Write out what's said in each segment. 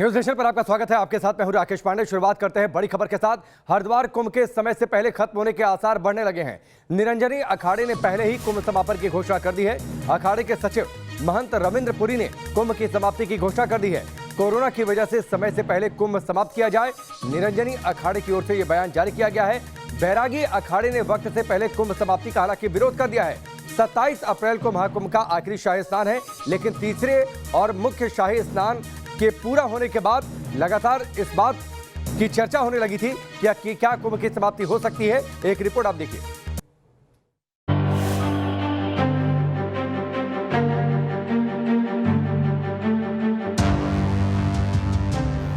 News nation पर आपका स्वागत है। आपके साथ मैं हूं राकेश पांडे। शुरुआत करते हैं बड़ी खबर के साथ। हरिद्वार कुंभ के समय से पहले खत्म होने के आसार बढ़ने लगे हैं। निरंजनी अखाड़े ने पहले ही कुंभ समापन की घोषणा कर दी है। अखाड़े के सचिव महंत रविंद्र पुरी ने कुंभ की समाप्ति की घोषणा कर दी है। कोरोना की वजह से समय से पहले कुंभ समाप्त किया जाए, निरंजनी अखाड़े की ओर से यह बयान जारी किया गया है। बैरागी अखाड़े ने वक्त से पहले कुंभ समाप्ति का हालांकि विरोध कर दिया है। 27 अप्रैल को महाकुंभ का आखिरी शाही स्नान है, लेकिन तीसरे और मुख्य शाही स्नान के पूरा होने के बाद लगातार इस बात की चर्चा होने लगी थी कि क्या कुंभ की समाप्ति हो सकती है। एक रिपोर्ट आप देखिए।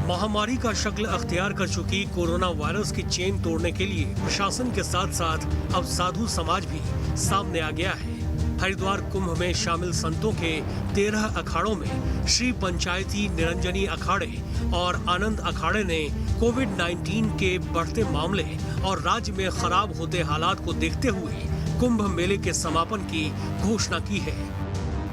महामारी का शक्ल अख्तियार कर चुकी कोरोना वायरस की चेन तोड़ने के लिए प्रशासन के साथ साथ अब साधु समाज भी सामने आ गया है। हरिद्वार कुंभ में शामिल संतों के 13 अखाड़ों में श्री पंचायती, निरंजनी अखाड़े और आनंद अखाड़े ने कोविड-19 के बढ़ते मामले और राज्य में खराब होते हालात को देखते हुए कुंभ मेले के समापन की घोषणा की है।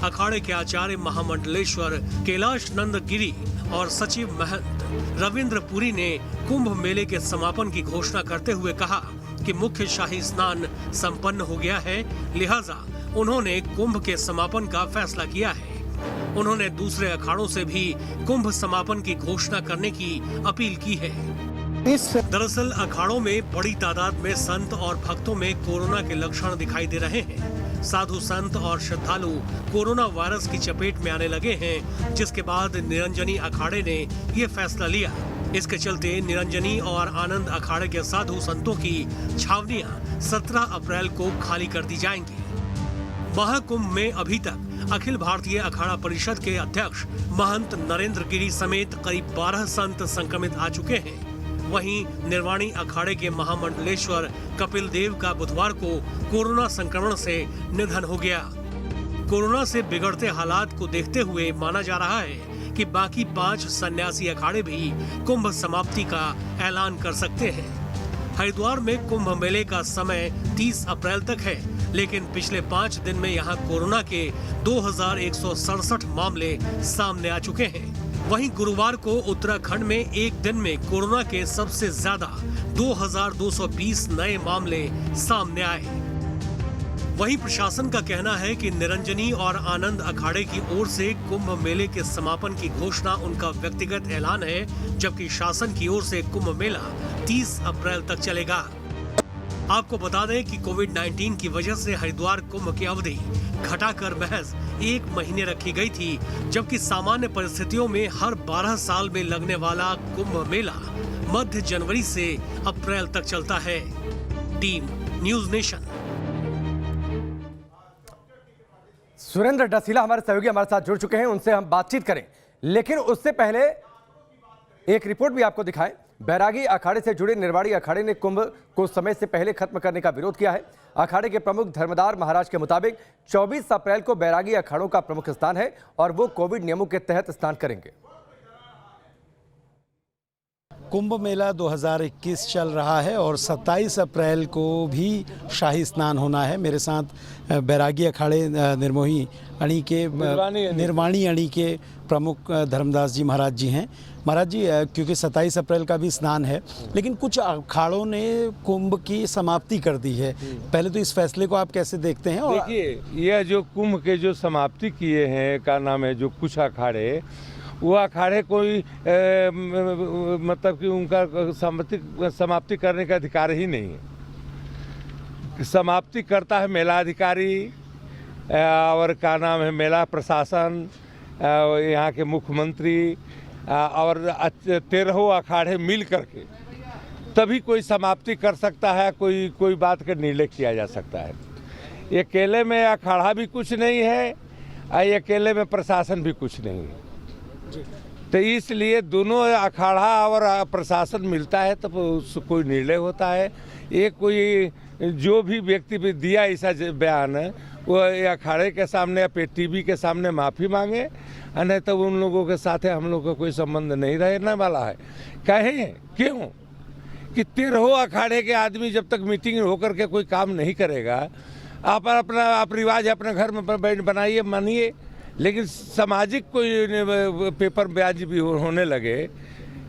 अखाड़े के आचार्य महामंडलेश्वर कैलाश नंद गिरी और सचिव महंत रविंद्र पुरी ने कुंभ मेले के समापन की घोषणा करते हुए कहा कि मुख्य शाही स्नान संपन्न हो गया है, लिहाजा उन्होंने कुंभ के समापन का फैसला किया है। उन्होंने दूसरे अखाड़ों से भी कुंभ समापन की घोषणा करने की अपील की है। दरअसल अखाड़ों में बड़ी तादाद में संत और भक्तों में कोरोना के लक्षण दिखाई दे रहे हैं। साधु संत और श्रद्धालु कोरोना वायरस की चपेट में आने लगे हैं, जिसके बाद निरंजनी अखाड़े ने ये फैसला लिया। इसके चलते निरंजनी और आनंद अखाड़े के साधु संतों की छावनियां 17 अप्रैल को खाली कर दी जाएंगी। महाकुंभ में अभी तक अखिल भारतीय अखाड़ा परिषद के अध्यक्ष महंत नरेंद्र गिरी समेत करीब 12 संत संक्रमित आ चुके हैं। वहीं निर्वाणी अखाड़े के महामंडलेश्वर कपिल देव का बुधवार को कोरोना संक्रमण से निधन हो गया। कोरोना से बिगड़ते हालात को देखते हुए माना जा रहा है कि बाकी 5 सन्यासी अखाड़े भी कुंभ समाप्ति का ऐलान कर सकते हैं। हरिद्वार में कुंभ मेले का समय 30 अप्रैल तक है, लेकिन पिछले 5 दिन में यहाँ कोरोना के 2167 मामले सामने आ चुके हैं। वहीं गुरुवार को उत्तराखंड में एक दिन में कोरोना के सबसे ज्यादा 2220 नए मामले सामने आए। वहीं प्रशासन का कहना है कि निरंजनी और आनंद अखाड़े की ओर से कुंभ मेले के समापन की घोषणा उनका व्यक्तिगत ऐलान है, जबकि शासन की ओर से कुंभ मेला 30 अप्रैल तक चलेगा। आपको बता दें कि कोविड-19 की वजह से हरिद्वार कुंभ की अवधि घटाकर महज 1 महीने रखी गई थी, जबकि सामान्य परिस्थितियों में हर 12 साल में लगने वाला कुंभ मेला मध्य जनवरी से अप्रैल तक चलता है। Team News Nation. Surendra Dasila हमारे सहयोगी हमारे साथ जुड़ चुके हैं, उनसे हम बातचीत करें, लेकिन उससे पहले एक रिपोर्ट भी आपको दिखाएं। बैरागी अखाड़े से जुड़े निर्वाणी अखाड़े ने कुंभ को समय से पहले खत्म करने का विरोध किया है। अखाड़े के प्रमुख धर्मदार महाराज के मुताबिक 24 अप्रैल को बैरागी अखाड़ों का प्रमुख स्नान है और वो कोविड नियमों के तहत स्नान करेंगे। कुंभ मेला 2021 चल रहा है और 27 अप्रैल को भी शाही स्नान होना है। मेरे साथ बैरागी अखाड़े निर्मोही अणी के निर्वाणी अणी के प्रमुख धर्मदास जी महाराज जी हैं। महाराज जी, क्योंकि 27 अप्रैल का भी स्नान है, लेकिन कुछ अखाड़ों ने कुंभ की समाप्ति कर दी है। पहले तो इस फैसले को आप कैसे देखते हैं? और देखिए, यह जो कुंभ के जो समाप्ति किए हैं, का नाम है जो कुछ अखाड़े, वो अखाड़े कोई मतलब कि उनका समाप्ति करने का अधिकार ही नहीं है। समाप्ति करता है मेला अधिकारी और का नाम है मेला प्रशासन, यहाँ के मुख्यमंत्री और 13 अखाड़े मिल करके तभी कोई समाप्ति कर सकता है, कोई बात का निर्णय किया जा सकता है। ये अकेले में अखाड़ा भी कुछ नहीं है और अकेले में प्रशासन भी कुछ नहीं है। तो इसलिए दोनों अखाड़ा और प्रशासन मिलता है तब तो कोई निर्णय होता है। ये कोई जो भी व्यक्ति भी दिया ऐसा बयान वो अखाड़े के सामने या टीवी के सामने माफ़ी मांगे, नहीं तो उन लोगों के साथ हम लोग का कोई संबंध नहीं रहने वाला है। कहें क्यों कि 13 अखाड़े के आदमी जब तक मीटिंग होकर के कोई काम नहीं करेगा, आप रिवाज अपने घर में बनाइए, मानिए, लेकिन सामाजिक कोई पेपर ब्याज भी होने लगे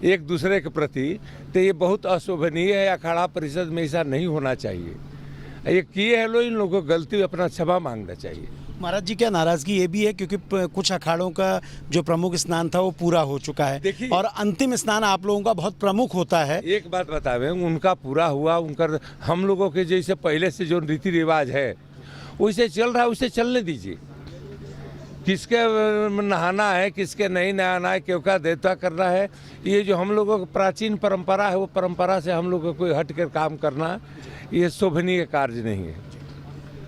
एक दूसरे के प्रति, तो ये बहुत अशोभनीय है। अखाड़ा परिषद में ऐसा नहीं होना चाहिए। ये किए हैं लोग, इन लोगों को गलती अपना क्षमा मांगना चाहिए। महाराज जी, क्या नाराजगी ये भी है क्योंकि कुछ अखाड़ों का जो प्रमुख स्नान था वो पूरा हो चुका है और अंतिम स्नान आप लोगों का बहुत प्रमुख होता है। एक बात बतावे, उनका पूरा हुआ, उनका हम लोगों के जैसे पहले से जो रीति रिवाज है वैसे चल रहा है, उसे चलने दीजिए। किसके नहाना है, किसके नहीं नहाना है, क्यों का देवता करना है, ये जो हम लोगों की प्राचीन परंपरा है, वो परंपरा से हम लोगों को हट कर काम करना ये शोभनीय कार्य नहीं है।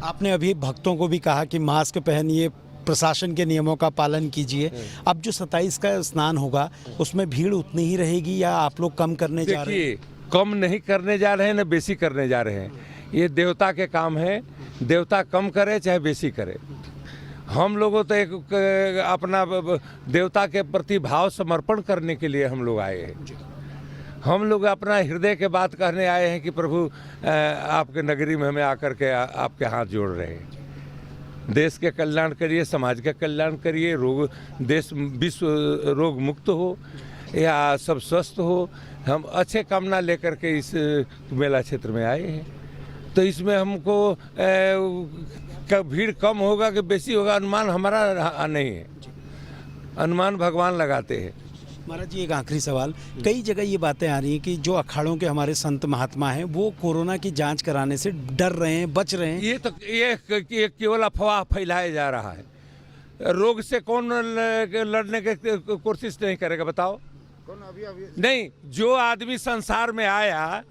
आपने अभी भक्तों को भी कहा कि मास्क पहनिए, प्रशासन के नियमों का पालन कीजिए। अब जो 27 का स्नान होगा उसमें भीड़ उतनी ही रहेगी या आप लोग कम करने जा रहे हैं? कम नहीं करने जा रहे हैं, न बेसी करने जा रहे हैं। ये देवता के काम है, देवता कम करे चाहे बेसी करे। हम लोगों तो एक अपना देवता के प्रति भाव समर्पण करने के लिए हम लोग आए हैं। हम लोग अपना हृदय के बात कहने आए हैं कि प्रभु आपके नगरी में हमें आकर के आपके हाथ जोड़ रहे हैं। देश के कल्याण करिए, समाज का कल्याण करिए, देश विश्व रोग मुक्त हो या सब स्वस्थ हो। हम अच्छे कामना लेकर के इस मेला क्षेत्र में आए हैं। तो इसमें हमको भीड़ कम होगा कि बेसी होगा, अनुमान हमारा नहीं है। अनुमान भगवान लगाते हैं। महाराज जी, एक आखिरी सवाल, कई जगह ये बातें आ रही हैं कि जो अखाड़ों के हमारे संत महात्मा हैं वो कोरोना की जांच कराने से डर रहे हैं, बच रहे हैं। ये केवल अफवाह फैलाया जा रहा है। रोग से कौन लड़ने की कोशिश नहीं करेगा, बताओ? नहीं, जो आदमी संसार में आया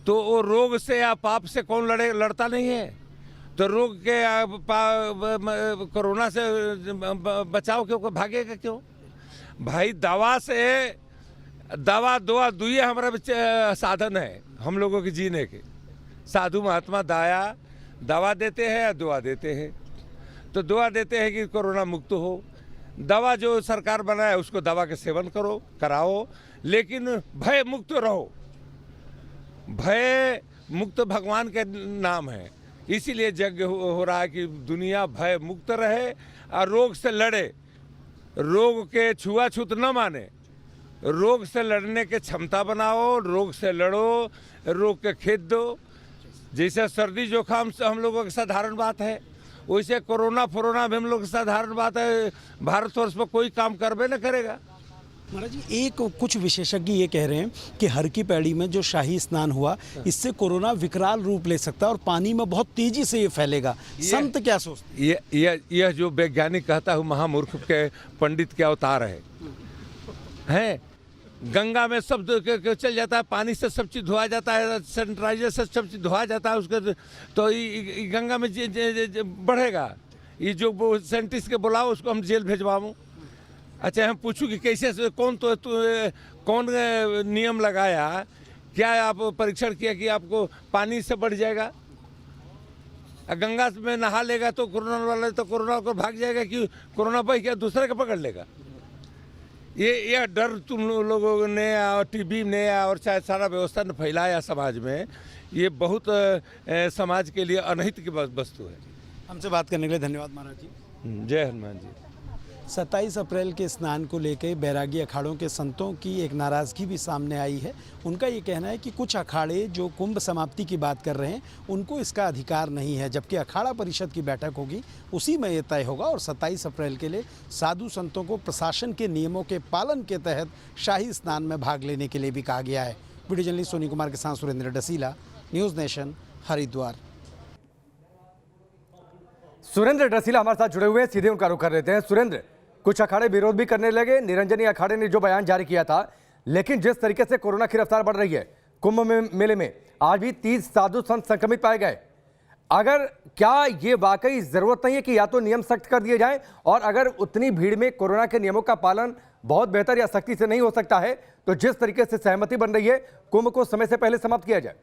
तो वो रोग से या पाप से कौन लड़ता नहीं है। तो रोग के कोरोना से बचाव क्यों, भागेगा क्यों भाई? दवा दुआ हमारा साधन है हम लोगों के जीने के। साधु महात्मा दवा देते हैं या दुआ देते हैं। तो दुआ देते हैं कि कोरोना मुक्त हो। दवा जो सरकार बनाए उसको दवा के सेवन कराओ, लेकिन भय मुक्त रहो। भय मुक्त भगवान के नाम है, इसीलिए यज्ञ हो रहा है कि दुनिया भय मुक्त रहे और रोग से लड़े। रोग के छुआछूत न माने, रोग से लड़ने के क्षमता बनाओ, रोग से लड़ो, रोग के खेत दो। जैसे सर्दी जुकाम से हम लोगों की साधारण बात है, वैसे कोरोना भी हम लोग की साधारण बात है। भारतवर्ष में कोई काम करबे न करेगा। महाराज जी, कुछ विशेषज्ञ ये कह रहे हैं कि हर की पैड़ी में जो शाही स्नान हुआ इससे कोरोना विकराल रूप ले सकता है और पानी में बहुत तेजी से ये फैलेगा। संत क्या सोचते हैं? यह जो वैज्ञानिक कहता है महामूर्ख के पंडित के अवतार है। गंगा में सब चल जाता है, पानी से सब चीज़ धोआ जाता है, सैनिटाइजर से सब चीज़ धोआ जाता है उसके, तो गंगा में बढ़ेगा। ये जो साइंटिस्ट के बुलाओ उसको हम जेल भेजवाऊँ। अच्छा, हम पूछूं कि कैसे कौन नियम लगाया, क्या आप परीक्षण किया कि आपको पानी से बढ़ जाएगा? गंगा में नहा लेगा तो कोरोना वाला तो कोरोना को भाग जाएगा कि कोरोना पर क्या दूसरे को पकड़ लेगा? ये डर तुम लोगों ने और टीवी ने और चाहे सारा व्यवस्था ने फैलाया समाज में, ये बहुत समाज के लिए अनहित की वस्तु है। हमसे बात करने के लिए धन्यवाद महाराज जी। जय हनुमान जी। 27 अप्रैल के स्नान को लेकर बैरागी अखाड़ों के संतों की एक नाराज़गी भी सामने आई है। उनका ये कहना है कि कुछ अखाड़े जो कुंभ समाप्ति की बात कर रहे हैं उनको इसका अधिकार नहीं है, जबकि अखाड़ा परिषद की बैठक होगी उसी में ये तय होगा। और 27 अप्रैल के लिए साधु संतों को प्रशासन के नियमों के पालन के तहत शाही स्नान में भाग लेने के लिए भी कहा गया है। वीडियो जर्नलिस्ट सोनी कुमार के साथ सुरेंद्र डसीला, न्यूज़ नेशन, हरिद्वार। सुरेंद्र डसीला हमारे साथ जुड़े हुए हैं, सीधे उनका रुख कर लेते हैं। सुरेंद्र, कुछ अखाड़े विरोध भी करने लगे। निरंजनी अखाड़े ने जो बयान जारी किया था, लेकिन जिस तरीके से कोरोना की रफ्तार बढ़ रही है, कुंभ मेले में आज भी 30 साधु संत संक्रमित पाए गए। अगर क्या ये वाकई जरूरत नहीं है कि या तो नियम सख्त कर दिए जाएं, और अगर उतनी भीड़ में कोरोना के नियमों का पालन बहुत बेहतर या सख्ती से नहीं हो सकता है, तो जिस तरीके से सहमति बन रही है कुंभ को समय से पहले समाप्त किया जाए?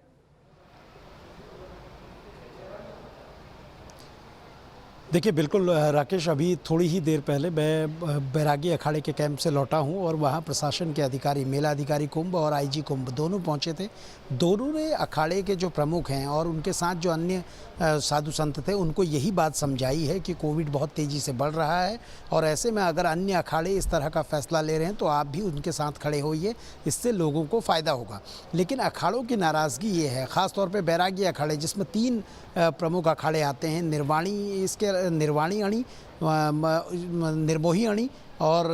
देखिए बिल्कुल राकेश, अभी थोड़ी ही देर पहले मैं बैरागी अखाड़े के कैंप से लौटा हूं और वहां प्रशासन के अधिकारी, मेला अधिकारी कुंभ और आईजी कुंभ दोनों पहुंचे थे। दोनों ने अखाड़े के जो प्रमुख हैं और उनके साथ जो अन्य साधु संत थे उनको यही बात समझाई है कि कोविड बहुत तेज़ी से बढ़ रहा है और ऐसे में अगर अन्य अखाड़े इस तरह का फैसला ले रहे हैं तो आप भी उनके साथ खड़े होइए, इससे लोगों को फ़ायदा होगा। लेकिन अखाड़ों की नाराज़गी ये है, ख़ासतौर पर बैरागी अखाड़े जिसमें 3 प्रमुख अखाड़े आते हैं, निर्वाणी अणी, निर्मोही अणी और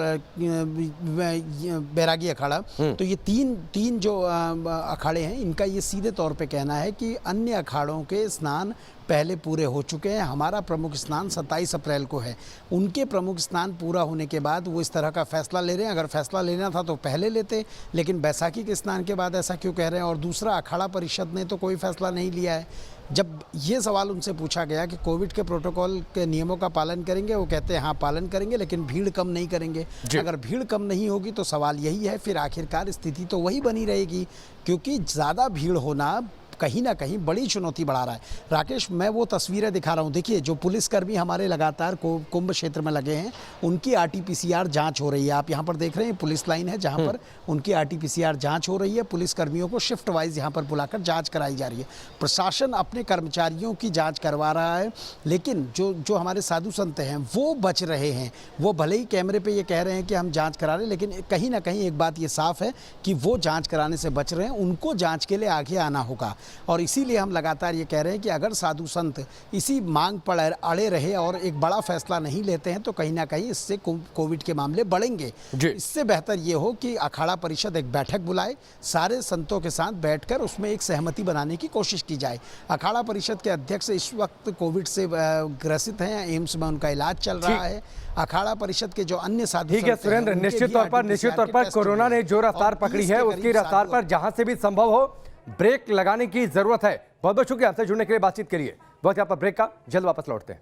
बैरागी अखाड़ा। तो ये तीन जो अखाड़े हैं, इनका ये सीधे तौर पे कहना है कि अन्य अखाड़ों के स्नान पहले पूरे हो चुके हैं, हमारा प्रमुख स्नान 27 अप्रैल को है। उनके प्रमुख स्नान पूरा होने के बाद वो इस तरह का फैसला ले रहे हैं। अगर फैसला लेना था तो पहले लेते, लेकिन बैसाखी के स्नान के बाद ऐसा क्यों कह रहे हैं? और दूसरा, अखाड़ा परिषद ने तो कोई फैसला नहीं लिया है। जब ये सवाल उनसे पूछा गया कि कोविड के प्रोटोकॉल के नियमों का पालन करेंगे, वो कहते हैं हाँ पालन करेंगे, लेकिन भीड़ कम नहीं करेंगे। अगर भीड़ कम नहीं होगी तो सवाल यही है, फिर आखिरकार स्थिति तो वही बनी रहेगी, क्योंकि ज़्यादा भीड़ होना कहीं ना कहीं बड़ी चुनौती बढ़ा रहा है। राकेश, मैं वो तस्वीरें दिखा रहा हूँ, देखिए जो पुलिसकर्मी हमारे लगातार कुंभ क्षेत्र में लगे हैं, उनकी RT-PCR जांच हो रही है। आप यहाँ पर देख रहे हैं पुलिस लाइन है जहाँ पर उनकी RT-PCR जांच हो रही है। पुलिसकर्मियों को शिफ्ट वाइज यहाँ पर बुलाकर जांच कराई जा रही है। प्रशासन अपने कर्मचारियों की जाँच करवा रहा है, लेकिन जो हमारे साधु संत हैं वो बच रहे हैं। वो भले ही कैमरे पर ये कह रहे हैं कि हम जाँच करा रहे हैं, लेकिन कहीं ना कहीं एक बात ये साफ है कि वो जाँच कराने से बच रहे हैं। उनको जाँच के लिए आगे आना होगा और इसीलिए हम लगातार ये कह रहे हैं कि अगर साधु संत इसी मांग पर अड़े रहे और एक बड़ा फैसला नहीं लेते हैं तो कहीं ना कहीं इससे कोविड के मामले बढ़ेंगे। इससे बेहतर ये हो कि अखाड़ा परिषद एक बैठक बुलाए, सारे संतों के साथ बैठकर उसमें एक सहमति बनाने की कोशिश की जाए। अखाड़ा परिषद के अध्यक्ष इस वक्त कोविड से ग्रसित हैं, एम्स में उनका इलाज चल रहा है। अखाड़ा परिषद के जो अन्य साधु ठीक है सुरेंद्र, निश्चित तौर पर कोरोना ने जो रफ्तार पकड़ी है उसकी रफ्तार पर जहां से भी संभव हो ब्रेक लगाने की जरूरत है। बहुत बहुत शुक्रिया आपसे जुड़ने के लिए, बातचीत के लिए। बहुत यहाँ पर ब्रेक का, जल्द वापस लौटते हैं।